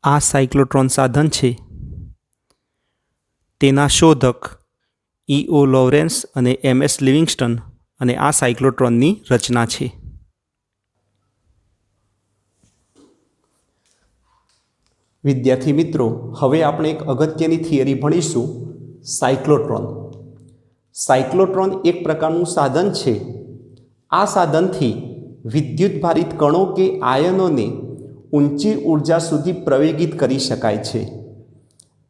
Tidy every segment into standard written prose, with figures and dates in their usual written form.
આ સાયક્લોટ્રોન સાધન છે તેના શોધક E.O. લોરેન્સ અને M.S. લિવિંગસ્ટન અને આ સાયક્લોટ્રોનની રચના છે. વિદ્યાર્થી મિત્રો, હવે આપણે એક અગત્યની થિયરી ભણીશું, સાયક્લોટ્રોન. સાયક્લોટ્રોન એક પ્રકારનું સાધન છે. આ સાધનથી વિદ્યુત ભારિત કણો કે આયનોને ઊંચી ઉર્જા સુધી પ્રવેગિત કરી શકાય છે.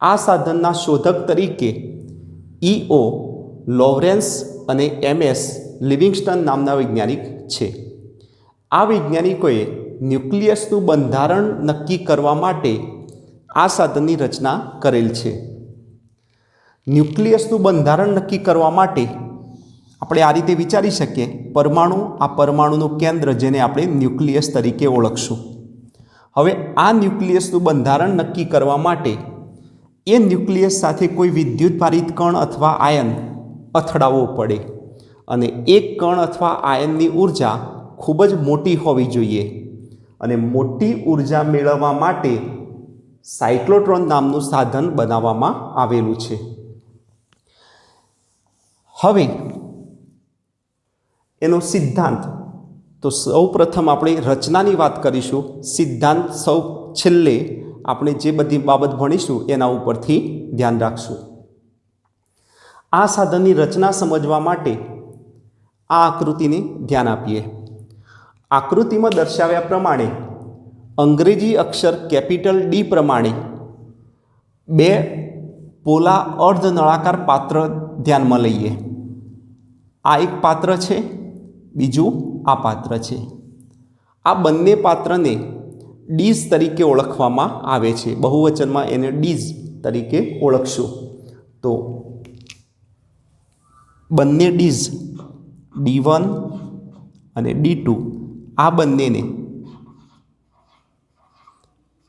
આ સાધનના શોધક તરીકે E.O. લોરેન્સ અને M.S. લિવિંગસ્ટન નામના વૈજ્ઞાનિક છે. આ વૈજ્ઞાનિકોએ ન્યુક્લિયસનું બંધારણ નક્કી કરવા માટે આ સાધનની રચના કરેલ છે. ન્યુક્લિયસનું બંધારણ નક્કી કરવા માટે આપણે આ રીતે વિચારી શકીએ, પરમાણુ, આ પરમાણુનું કેન્દ્ર જેને આપણે ન્યુક્લિયસ તરીકે ઓળખશું. હવે આ ન્યુક્લિયસનું બંધારણ નક્કી કરવા માટે એ ન્યુક્લિયસ સાથે કોઈ વિદ્યુત ભારિત કણ અથવા આયન અથડાવવો પડે અને એક કણ અથવા આયનની ઉર્જા ખૂબ જ મોટી હોવી જોઈએ. અને મોટી ઉર્જા મેળવવા માટે સાયક્લોટ્રોન નામનું સાધન બનાવવામાં આવેલું છે. હવે એનો સિદ્ધાંત, તો સૌ પ્રથમ આપણે રચનાની વાત કરીશું. સિદ્ધાંત સૌ છેલ્લે આપણે જે બધી બાબત ભણીશું એના ઉપરથી ધ્યાન રાખશું. આ સાધનની રચના સમજવા માટે આ આકૃતિને ધ્યાન આપીએ. આકૃતિમાં દર્શાવ્યા પ્રમાણે અંગ્રેજી અક્ષર કેપિટલ ડી પ્રમાણે બે પોલા અર્ધનળાકાર પાત્ર ધ્યાનમાં લઈએ. આ એક પાત્ર છે, બીજું આ પાત્ર છે. આ બંને પાત્રને ડીઝ તરીકે ઓળખવામાં આવે છે. બહુવચનમાં એને ડીઝ તરીકે ઓળખશું. તો બંને ડીઝ D1 અને D2 આ બંનેને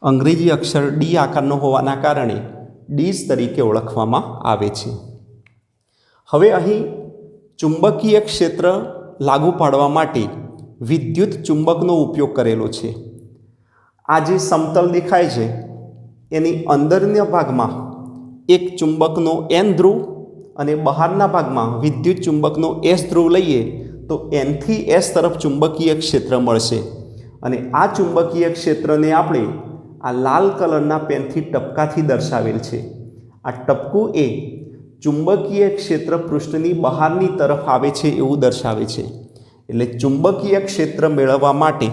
અંગ્રેજી અક્ષર ડી આકારનો હોવાના કારણે ડીઝ તરીકે ઓળખવામાં આવે છે. હવે અહીં ચુંબકીય ક્ષેત્ર લાગુ પાડવા માટે વિદ્યુત ચુંબકનો ઉપયોગ કરેલો છે. આ જે સમતલ દેખાય છે એની અંદરના ભાગમાં એક ચુંબકનો N ધ્રુવ અને બહારના ભાગમાં વિદ્યુત ચુંબકનો S ધ્રુવ લઈએ તો N થી S તરફ ચુંબકીય ક્ષેત્ર મળશે. અને આ ચુંબકીય ક્ષેત્રને આપણે આ લાલ કલરના પેનથી ટપકાથી દર્શાવેલ છે. આ ટપકું એ ચુંબકીય ક્ષેત્ર પૃષ્ઠની બહારની તરફ આવે છે એવું દર્શાવે છે. એટલે ચુંબકીય ક્ષેત્ર મેળવવા માટે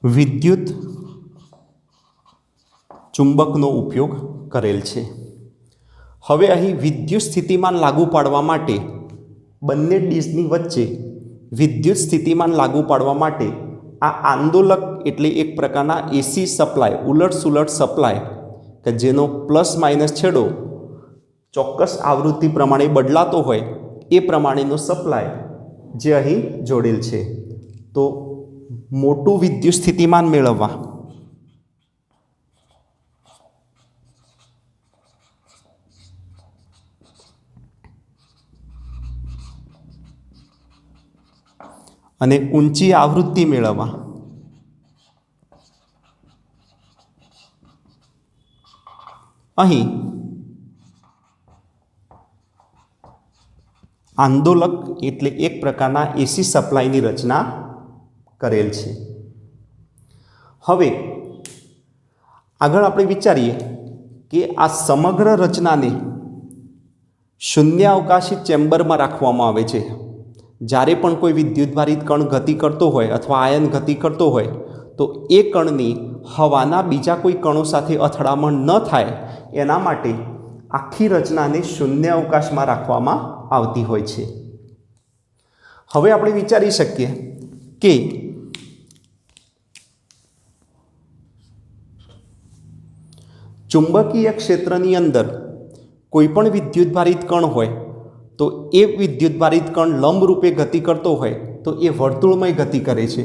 વિદ્યુત ચુંબકનો ઉપયોગ કરેલ છે. હવે અહીં વિદ્યુત સ્થિતિમાન લાગુ પાડવા માટે બંને ડીઝની વચ્ચે વિદ્યુત સ્થિતિમાન લાગુ પાડવા માટે આ આંદોલક એટલે એક પ્રકારના એસી સપ્લાય, ઉલટ સુલટ સપ્લાય કે જેનો પ્લસ માઇનસ છેડો ચોક્કસ આવૃત્તિ પ્રમાણે બદલાતો હોય એ પ્રમાણેનો સપ્લાય જે અહીં જોડેલ છે. તો મોટું વિદ્યુત સ્થિતિમાન મેળવવા અને ઊંચી આવૃત્તિ મેળવવા અહીં આંદોલક એટલે એક પ્રકારના એસી સપ્લાયની રચના કરેલ છે. હવે આગળ આપણે વિચારીએ કે આ સમગ્ર રચનાને શૂન્યાવકાશી ચેમ્બરમાં રાખવામાં આવે છે. જ્યારે પણ કોઈ વિદ્યુતભારિત કણ ગતિ કરતો હોય અથવા આયન ગતિ કરતો હોય તો એ કણની હવાના બીજા કોઈ કણો સાથે અથડામણ ન થાય એના માટે આખી રચનાને શૂન્ય અવકાશમાં રાખવામાં આવતી હોય છે. હવે આપણે વિચારી શકીએ કે ચુંબકીય ક્ષેત્રની અંદર કોઈ પણ વિદ્યુતભારિત કણ હોય તો એ વિદ્યુતભારિત કણ લંબરૂપે ગતિ કરતો હોય તો એ વર્તુળમય ગતિ કરે છે.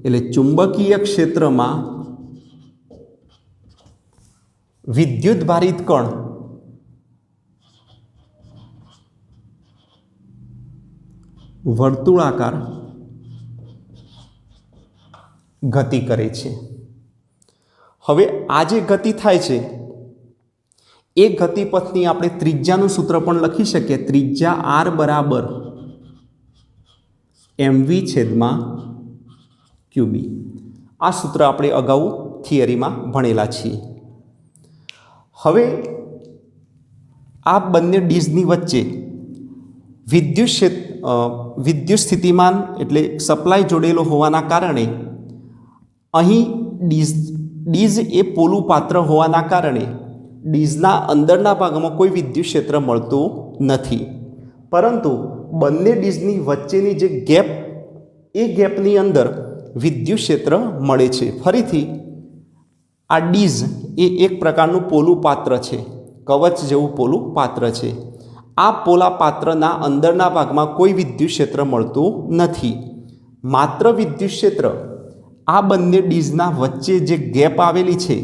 એટલે ચુંબકીય ક્ષેત્રમાં વિદ્યુતભારિત કણ વર્તુળાકાર ગતિ કરે છે। હવે આ જે ગતિ થાય છે એ ગતિપથની આપણે ત્રિજ્યાનું સૂત્ર પણ લખી શકીએ। ત્રિજ્યા r બરાબર mv છેદમાં qb। આ સૂત્ર આપણે અગાઉ થિયરીમાં ભણેલા છીએ। હવે આ બંને ડીઝની વચ્ચે વિદ્યુત સ્થિતિમાન એટલે સપ્લાય જોડેલો હોવાના કારણે અહીં ડીઝ એ પોલું પાત્ર હોવાના કારણે ડીઝના અંદરના ભાગમાં કોઈ વિદ્યુત ક્ષેત્ર મળતું નથી, પરંતુ બંને ડીઝની વચ્ચેની જે ગેપ એ ગેપની અંદર વિદ્યુત ક્ષેત્ર મળે છે। ફરીથી આ ડીઝ એ એક પ્રકારનું પોલું પાત્ર છે, કવચ જેવું પોલું પાત્ર છે। આ પોલા પાત્રના અંદરના ભાગમાં કોઈ વિદ્યુત ક્ષેત્ર મળતું નથી, માત્ર વિદ્યુત ક્ષેત્ર આ બંને ડીઝના વચ્ચે જે ગેપ આવેલી છે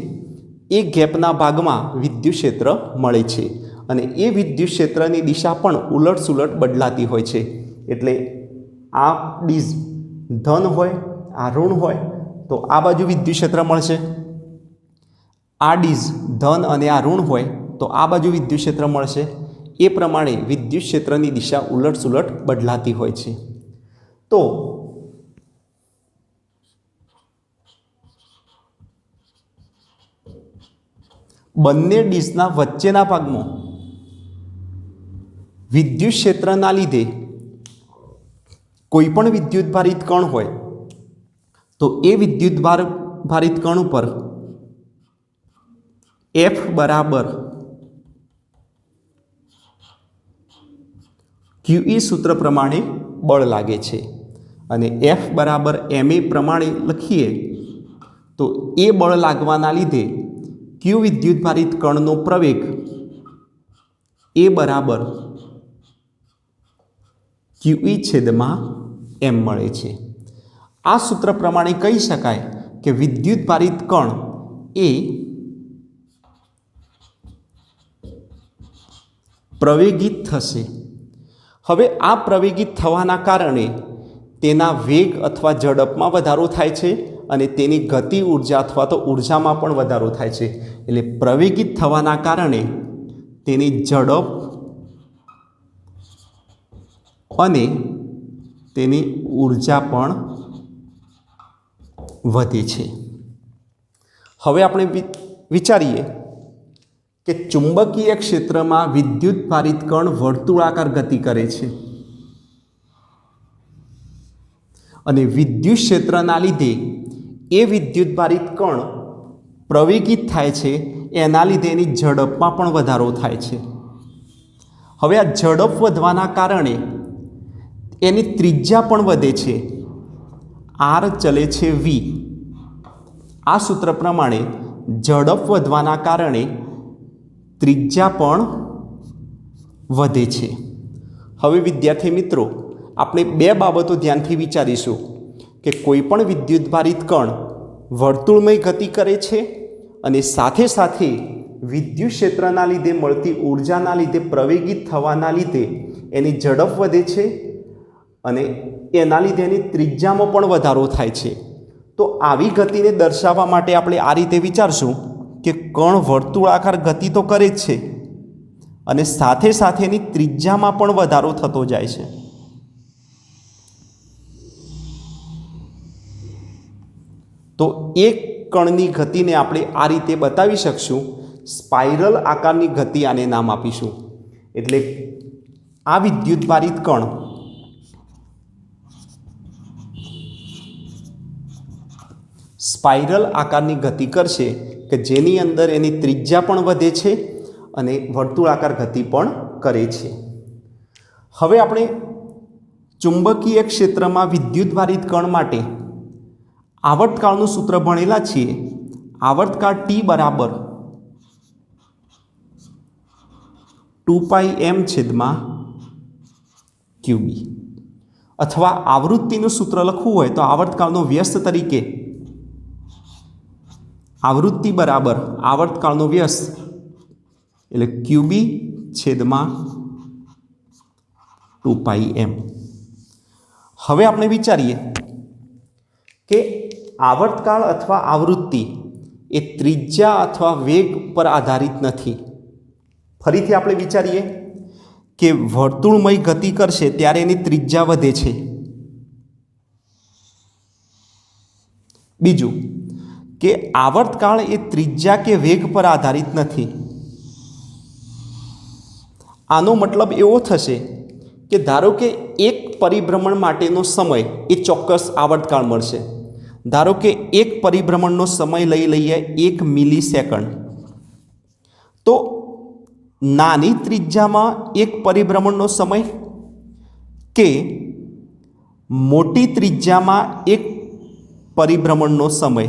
એ ગેપના ભાગમાં વિદ્યુત ક્ષેત્ર મળે છે, અને એ વિદ્યુત ક્ષેત્રની દિશા પણ ઉલટ સુલટ બદલાતી હોય છે। એટલે આ ડીઝ ધન હોય, આ ઋણ હોય તો આ બાજુ વિદ્યુત ક્ષેત્ર મળશે, આ ડીઝ ધન અને આ ઋણ હોય તો આ બાજુ વિદ્યુત ક્ષેત્ર મળશે। એ પ્રમાણે વિદ્યુત ક્ષેત્રની દિશા ઉલટ સુલટ બદલાતી હોય છે। તો બંને ડીશના વચ્ચેના ભાગમાં વિદ્યુત ક્ષેત્રના લીધે કોઈ પણ વિદ્યુત ભારિત કણ હોય તો એ વિદ્યુત ભારિત કણ ઉપર F બરાબર QE સૂત્ર પ્રમાણે બળ લાગે છે, અને F બરાબર ma પ્રમાણે લખીએ તો એ બળ લાગવાના લીધે Q વિદ્યુત ભારિત કણનો પ્રવેગ એ બરાબર QE છેદમાં m મળે છે। આ સૂત્ર પ્રમાણે કહી શકાય કે વિદ્યુત ભારિત કણ એ પ્રવેગિત થશે। હવે આ પ્રવેગિત થવાના કારણે તેના વેગ અથવા ઝડપમાં વધારો થાય છે, અને તેની ગતિ ઉર્જા અથવા તો ઉર્જામાં પણ વધારો થાય છે। એટલે પ્રવેગિત થવાના કારણે તેની ઝડપ અને તેની ઉર્જા પણ વધે છે। હવે આપણે વિચારીએ કે ચુંબકીય ક્ષેત્રમાં વિદ્યુત ભારિત કણ વર્તુળાકાર ગતિ કરે છે, અને વિદ્યુત ક્ષેત્રના લીધે એ વિદ્યુત ભારિત કણ પ્રવેગિત થાય છે, એના લીધે એની ઝડપમાં પણ વધારો થાય છે। હવે આ ઝડપ વધવાના કારણે એની ત્રિજ્યા પણ વધે છે, r ચલે છે v। આ સૂત્ર પ્રમાણે ઝડપ વધવાના કારણે ત્રિજ્યા પણ વધે છે। હવે વિદ્યાર્થી મિત્રો, આપણે બે બાબતો ધ્યાનથી વિચારીશું કે કોઈ પણ વિદ્યુત ભારિત કણ વર્તુળમય ગતિ કરે છે, અને સાથે સાથે વિદ્યુત ક્ષેત્રના લીધે મળતી ઉર્જાના લીધે પ્રવેગિત થવાના લીધે એની ઝડપ વધે છે, અને એના લીધે એની ત્રિજ્યામાં પણ વધારો થાય છે। તો આવી ગતિને દર્શાવવા માટે આપણે આ રીતે વિચારશું કે કણ વર્તુળાકાર ગતિ તો કરે જ છે, અને સાથે સાથે એની ત્રિજ્યામાં પણ વધારો થતો જાય છે। તો એક કણની ગતિને આપણે આ રીતે બતાવી શકશું, સ્પાઇરલ આકારની ગતિ આને નામ આપીશું। એટલે આ વિદ્યુત ભારિત કણ સ્પાઇરલ આકારની ગતિ કરશે કે જેની અંદર એની ત્રિજ્યા પણ વધે છે અને વર્તુળાકાર ગતિ પણ કરે છે। હવે આપણે ચુંબકીય ક્ષેત્રમાં વિદ્યુત ભારિત કણ માટે આવર્તકાળનું સૂત્ર ભણેલા છીએ। આવર્તકાળ T બરાબર 2πm છેદમાં QB, અથવા આવૃત્તિનું સૂત્ર લખવું હોય તો આવર્તકાળનો વ્યસ્ત તરીકે આવૃત્તિ બરાબર આવર્તકાળનો વ્યસ્ત એટલે QB છેદમાં 2πm। હવે આપણે વિચારીએ કે આવર્તકાળ અથવા આવૃત્તિ એ ત્રિજ્યા અથવા વેગ પર આધારિત નથી. ફરીથી આપણે વિચારીએ કે વર્તુળમય ગતિ કરશે ત્યારે એની ત્રિજ્યા વધે છે. બીજું કે આવર્તકાળ એ ત્રિજ્યા કે વેગ પર આધારિત નથી. આનો મતલબ એવો થશે કે ધારો કે એક પરિભ્રમણ માટેનો સમય એ ચોક્કસ આવર્તકાળ મળશે. ધારો કે એક પરિભ્રમણનો સમય લઈ લઈએ 1 મિલિસેકન્ડ, તો નાની ત્રિજ્યામાં એક પરિભ્રમણનો સમય કે મોટી ત્રિજ્યામાં એક પરિભ્રમણનો સમય,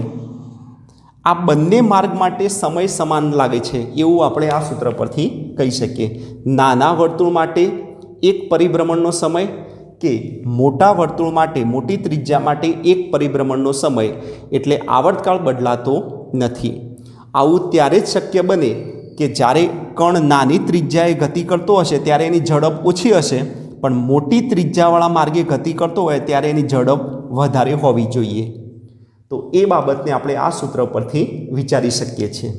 આ બંને માર્ગ માટે સમય સમાન લાગે છે એવું આપણે આ સૂત્ર પરથી કહી શકીએ. નાના વર્તુળ માટે એક પરિભ્રમણનો સમય કે મોટા વર્તુળ માટે મોટી ત્રિજ્યા માટે એક પરિભ્રમણનો સમય, એટલે આવર્તકાળ બદલાતો નથી. આવું ત્યારે જ શક્ય બને કે જ્યારે કણ નાની ત્રિજ્યાએ ગતિ કરતો હશે ત્યારે એની ઝડપ ઓછી હશે, પણ મોટી ત્રિજ્યાવાળા માર્ગે ગતિ કરતો હોય ત્યારે એની ઝડપ વધારે હોવી જોઈએ. તો એ બાબતને આપણે આ સૂત્ર પરથી વિચારી શકીએ છીએ.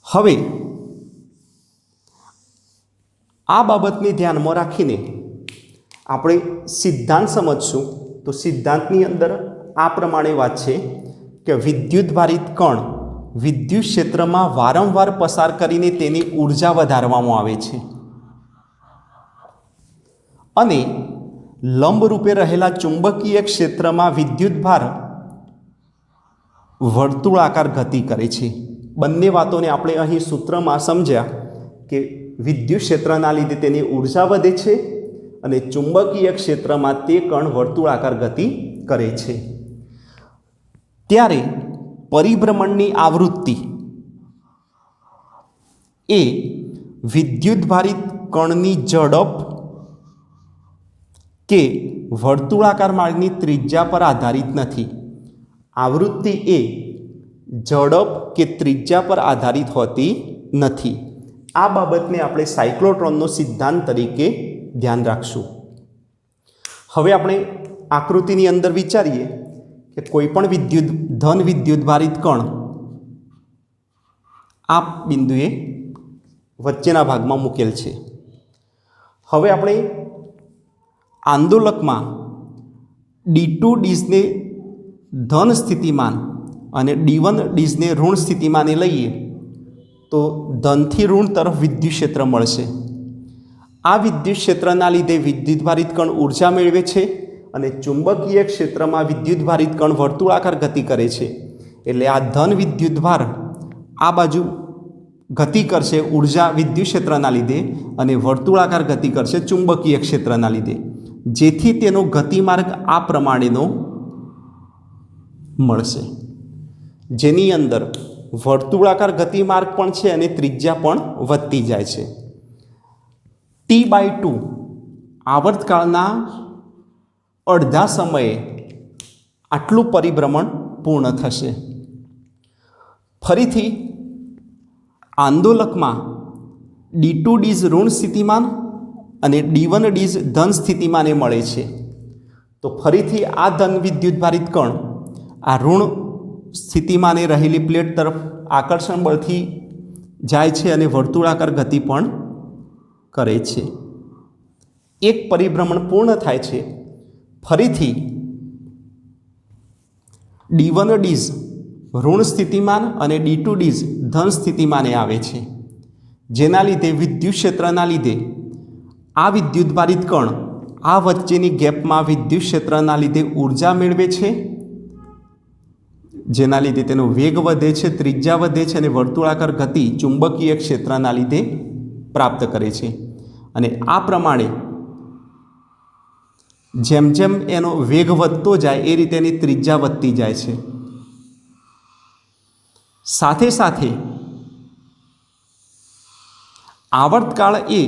હવે આ બાબતને ધ્યાનમાં રાખીને આપણે સિદ્ધાંત સમજશું. તો સિદ્ધાંતની અંદર આ પ્રમાણે વાત છે કે વિદ્યુતભારિત કણ વિદ્યુત ક્ષેત્રમાં વારંવાર પસાર કરીને તેની ઉર્જા વધારવામાં આવે છે અને લંબરૂપે રહેલા ચુંબકીય ક્ષેત્રમાં વિદ્યુતભાર વર્તુળાકાર ગતિ કરે છે. બંને વાતોને આપણે અહીં સૂત્રમાં સમજ્યા કે વિદ્યુત ક્ષેત્રના લીધે તેની ઉર્જા વધે છે અને ચુંબકીય ક્ષેત્રમાં તે કણ વર્તુળાકાર ગતિ કરે છે. ત્યારે પરિભ્રમણની આવૃત્તિ એ વિદ્યુતભારિત કણની ઝડપ કે વર્તુળાકાર માર્ગની ત્રિજ્યા પર આધારિત નથી. આવૃત્તિ એ ઝડપ કે ત્રિજ્યા પર આધારિત હોતી નથી. આ બાબતને આપણે સાયક્લોટ્રોનનો સિદ્ધાંત તરીકે ધ્યાન રાખશું. હવે આપણે આકૃતિની અંદર વિચારીએ કે કોઈ પણ ધન વિદ્યુતભારિત કણ આ બિંદુએ વચ્ચેના ભાગમાં મૂકેલ છે. હવે આપણે આંદોલકમાં D2 ડીઝને ધન સ્થિતિમાન અને D1 ડીઝને ઋણ સ્થિતિમાને લઈએ તો ધનથી ઋણ તરફ વિદ્યુત ક્ષેત્ર મળશે. આ વિદ્યુત ક્ષેત્રના લીધે વિદ્યુતભારિત કણ ઉર્જા મેળવે છે અને ચુંબકીય ક્ષેત્રમાં વિદ્યુતભારિત કણ વર્તુળાકાર ગતિ કરે છે. એટલે આ ધન વિદ્યુતભાર આ બાજુ ગતિ કરશે ઉર્જા વિદ્યુત ક્ષેત્રના લીધે અને વર્તુળાકાર ગતિ કરશે ચુંબકીય ક્ષેત્રના લીધે, જેથી તેનો ગતિમાર્ગ આ પ્રમાણેનો મળશે, જેની અંદર વર્તુળાકાર ગતિમાર્ગ પણ છે અને ત્રિજ્યા પણ વધતી જાય છે. T/2 આવર્તકાળના અડધા સમયે આટલું પરિભ્રમણ પૂર્ણ થશે. ફરીથી આંદોલકમાં D2 ડીઝ ઋણ સ્થિતિમાન અને D1 ડીઝ ધન સ્થિતિમાને મળે છે. તો ફરીથી આ ધન વિદ્યુતભારિત કણ આ ઋણ સ્થિતિમાને રહેલી પ્લેટ તરફ આકર્ષણ બળથી જાય છે અને વર્તુળાકાર ગતિ પણ કરે છે. એક પરિભ્રમણ પૂર્ણ થાય છે. ફરીથી D1 ડીઝ ઋણ સ્થિતિમાન અને D2 ડીઝ ધન સ્થિતિમાને આવે છે, જેના લીધે વિદ્યુત ક્ષેત્રના લીધે આ વિદ્યુતભારિત કણ આ વચ્ચેની ગેપમાં વિદ્યુત ક્ષેત્રના લીધે ઉર્જા મેળવે છે, જેના લીધે તેનો વેગ વધે છે, ત્રિજ્યા વધે છે અને વર્તુળાકાર ગતિ ચુંબકીય ક્ષેત્રના લીધે પ્રાપ્ત કરે છે. અને આ પ્રમાણે જેમ જેમ એનો વેગ વધતો જાય એ રીતે એની ત્રિજ્યા વધતી જાય છે. સાથે સાથે આવર્તકાળ એ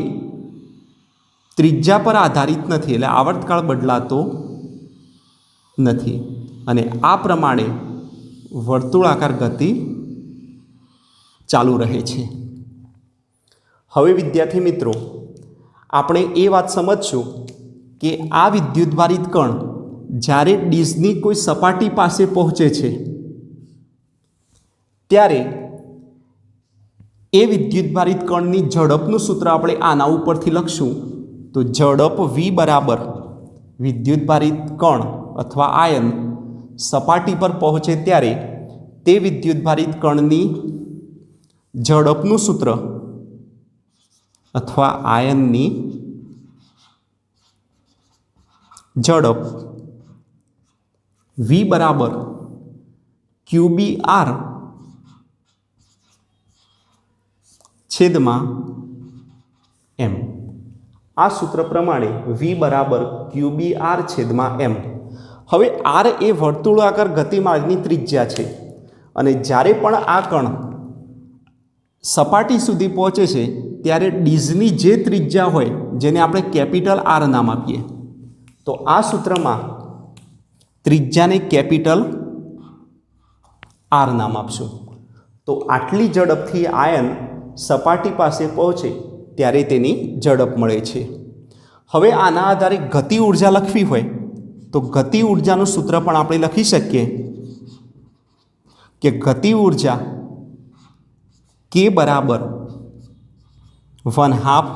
ત્રિજ્યા પર આધારિત નથી, એટલે આવર્તકાળ બદલાતો નથી અને આ પ્રમાણે વર્તુળાકાર ગતિ ચાલુ રહે છે. હવે વિદ્યાર્થી મિત્રો, આપણે એ વાત સમજશું કે આ વિદ્યુતભારિત કણ જ્યારે ડીશની કોઈ સપાટી પાસે પહોંચે છે ત્યારે એ વિદ્યુતભારિત કણની ઝડપનું સૂત્ર આપણે આના ઉપરથી લખશું. તો ઝડપ v બરાબર વિદ્યુતભારિત કણ અથવા આયન સપાટી પર પહોંચે ત્યારે તે વિદ્યુતભારિત કણની ઝડપનું સૂત્ર અથવા આયનની ઝડપ v બરાબર QBr છેદમાં m. આ સૂત્ર પ્રમાણે v બરાબર QBr છેદમાં m. હવે r એ વર્તુળાકાર ગતિમાર્ગની ત્રિજ્યા છે અને જ્યારે પણ આ કણ સપાટી સુધી પહોંચે છે ત્યારે ડીશની જે ત્રિજ્યા હોય જેને આપણે કેપિટલ R નામ આપીએ, તો આ સૂત્રમાં ત્રિજ્યાને કેપિટલ R નામ આપશું. તો આટલી ઝડપથી આયન સપાટી પાસે પહોંચે ત્યારે તેની ઝડપ મળે છે. હવે આના આધારે ગતિ ઉર્જા લખવી હોય તો ગતિ ઉર્જાનું સૂત્ર પણ આપણે લખી શકીએ કે ગતિ ઉર્જા K બરાબર 1/2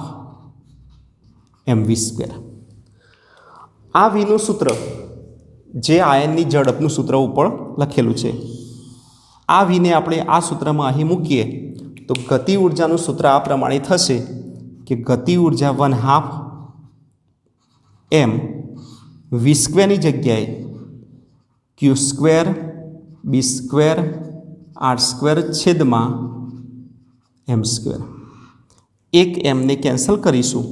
mv². આ વીનું સૂત્ર જે આયનની ઝડપનું સૂત્ર ઉપર લખેલું છે, આ વીને આપણે આ સૂત્રમાં અહીં મૂકીએ તો ગતિ ઉર્જાનું સૂત્ર આ પ્રમાણે થશે કે ગતિ ઉર્જા 1/2 m v² જગ્યાએ q² b² r² છેદમાં m². એક એમને કેન્સલ કરીશું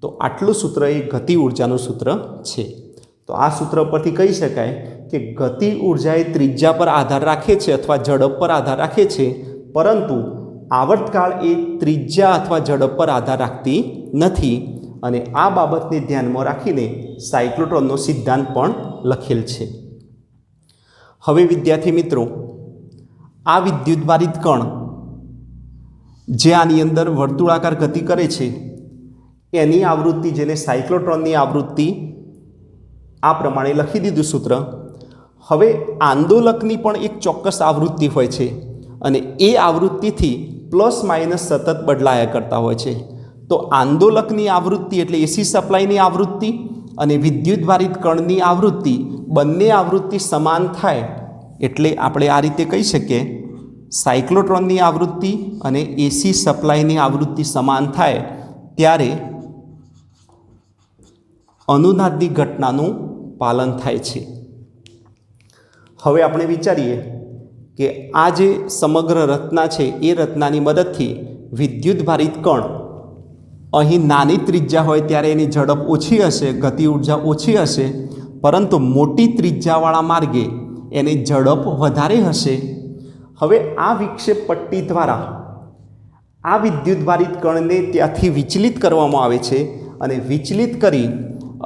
તો આટલું સૂત્ર એ ગતિ ઉર્જાનું સૂત્ર છે. તો આ સૂત્ર પરથી કહી શકાય કે ગતિ ઉર્જા એ ત્રિજ્યા પર આધાર રાખે છે અથવા ઝડપ પર આધાર રાખે છે, પરંતુ આવર્તકાળ એ ત્રિજ્યા અથવા ઝડપ પર આધાર રાખતી નથી. અને આ બાબતને ધ્યાનમાં રાખીને સાયક્લોટ્રોનનો સિદ્ધાંત પણ લખેલ છે. હવે વિદ્યાર્થી મિત્રો, આ વિદ્યુતભારિત કણ જે આની અંદર વર્તુળાકાર ગતિ કરે છે એની આવૃત્તિ, જેને સાયક્લોટ્રોનની આવૃત્તિ આ પ્રમાણે લખી દીધું સૂત્ર. હવે આંદોલકની પણ એક ચોક્કસ આવૃત્તિ હોય છે અને એ આવૃત્તિથી પ્લસ માઇનસ સતત બદલાયા કરતા હોય છે. તો આંદોલકની આવૃત્તિ એટલે એસી સપ્લાયની આવૃત્તિ અને વિદ્યુતભારિત કણની આવૃત્તિ, બંને આવૃત્તિ સમાન થાય એટલે આપણે આ રીતે કહી શકીએ સાયક્લોટ્રોનની આવૃત્તિ અને એસી સપ્લાયની આવૃત્તિ સમાન થાય ત્યારે અનુનાદની ઘટનાનું પાલન થાય છે. હવે આપણે વિચારીએ કે આ જે સમગ્ર રચના છે એ રચનાની મદદથી વિદ્યુતભારિત કણ અહીં નાની ત્રિજ્યા હોય ત્યારે એની ઝડપ ઓછી હશે, ગતિ ઉર્જા ઓછી હશે, પરંતુ મોટી ત્રિજ્યાવાળા માર્ગે એની ઝડપ વધારે હશે. હવે આ વિક્ષેપ પટ્ટી દ્વારા આ વિદ્યુતભારિત કણને ત્યાંથી વિચલિત કરવામાં આવે છે અને વિચલિત કરી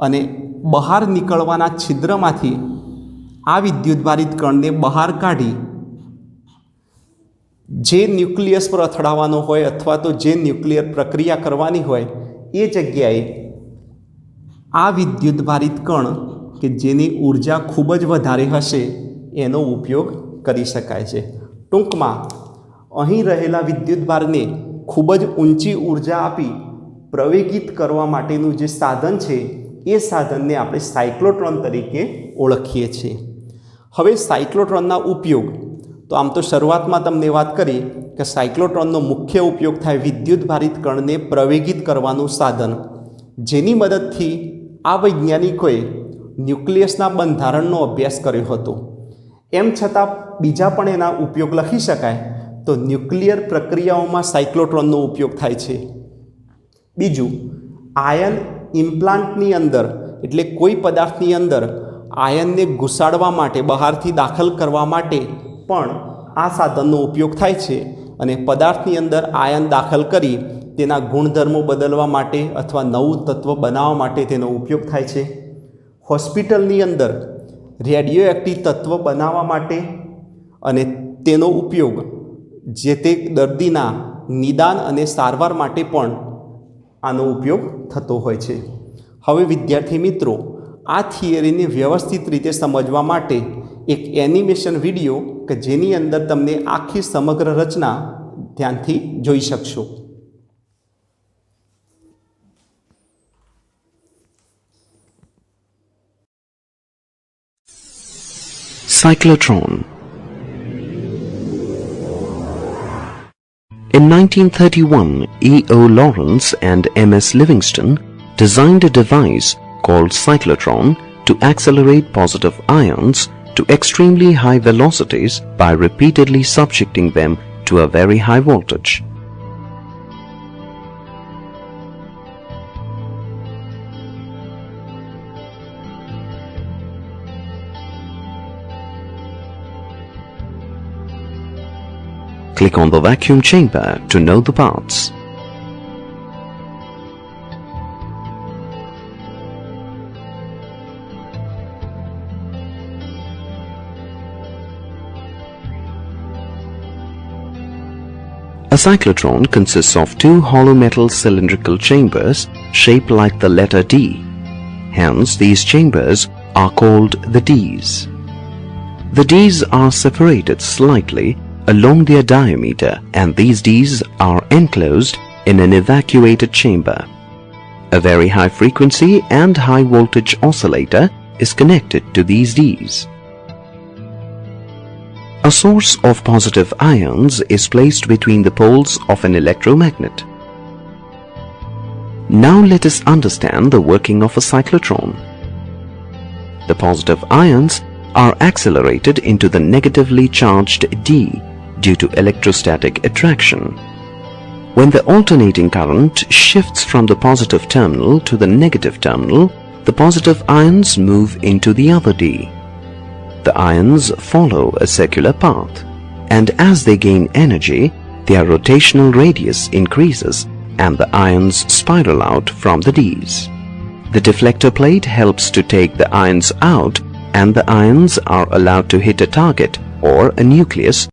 અને બહાર નીકળવાના છિદ્રમાંથી આ વિદ્યુતભારિત કણને બહાર કાઢી જે ન્યુક્લિયસ પર અથડાવવાનો હોય અથવા તો જે ન્યુક્લિયર પ્રક્રિયા કરવાની હોય એ જગ્યાએ આ વિદ્યુતભારિત કણ કે જેની ઉર્જા ખૂબ જ વધારે હશે એનો ઉપયોગ કરી શકાય છે. ટૂંકમાં અહીં રહેલા વિદ્યુતભારને ખૂબ જ ઊંચી ઉર્જા આપી પ્રવેગિત કરવા માટેનું જે સાધન છે એ સાધનને આપણે સાયક્લોટ્રોન તરીકે ઓળખીએ છીએ. હવે સાયક્લોટ્રોનના ઉપયોગ, તો આમ તો શરૂઆતમાં તમને વાત કરી કે સાયક્લોટ્રોનનો મુખ્ય ઉપયોગ થાય વિદ્યુતભારિત કણને પ્રવેગિત કરવાનું સાધન, જેની મદદથી આ વૈજ્ઞાનિકોએ ન્યુક્લિયસના બંધારણનો અભ્યાસ કર્યો હતો. એમ છતાં બીજા પણ એના ઉપયોગ લખી શકાય. તો ન્યુક્લિયર પ્રક્રિયાઓમાં સાયક્લોટ્રોનનો ઉપયોગ થાય છે. બીજું, આયન ઇમ્પ્લાન્ટની અંદર એટલે કોઈ પદાર્થની અંદર આયનને ઘુસાડવા માટે, બહારથી દાખલ કરવા માટે પણ આ સાધનનો ઉપયોગ થાય છે અને પદાર્થની અંદર આયન દાખલ કરી તેના ગુણધર્મો બદલવા માટે અથવા નવું તત્વ બનાવવા માટે તેનો ઉપયોગ થાય છે. હોસ્પિટલની અંદર રેડિયો એક્ટિવ તત્વ બનાવવા માટે અને તેનો ઉપયોગ જે તે દર્દીના નિદાન અને સારવાર માટે પણ આનો ઉપયોગ થતો હોય છે. હવે વિદ્યાર્થી મિત્રો, આ થિયરીને વ્યવસ્થિત રીતે સમજવા માટે એક એનિમેશન વિડીયો કે જેની અંદર તમને આખી સમગ્ર રચના ધ્યાનથી જોઈ શકશો. Cyclotron. In 1931, E.O. Lawrence and M.S. Livingston designed a device called cyclotron to accelerate positive ions to extremely high velocities by repeatedly subjecting them to a very high voltage. Click on the vacuum chamber to know the parts. A cyclotron consists of two hollow metal cylindrical chambers shaped like the letter D. Hence, these chambers are called the Ds. The Ds are separated slightly along their diameter, and these Ds are enclosed in an evacuated chamber. A very high frequency and high voltage oscillator is connected to these Ds. A source of positive ions is placed between the poles of an electromagnet. Now let us understand the working of a cyclotron. The positive ions are accelerated into the negatively charged D due to electrostatic attraction. When the alternating current shifts from the positive terminal to the negative terminal, the positive ions move into the other D. The ions follow a circular path, and as they gain energy, their rotational radius increases and the ions spiral out from the Ds. The deflector plate helps to take the ions out, and the ions are allowed to hit a target or a nucleus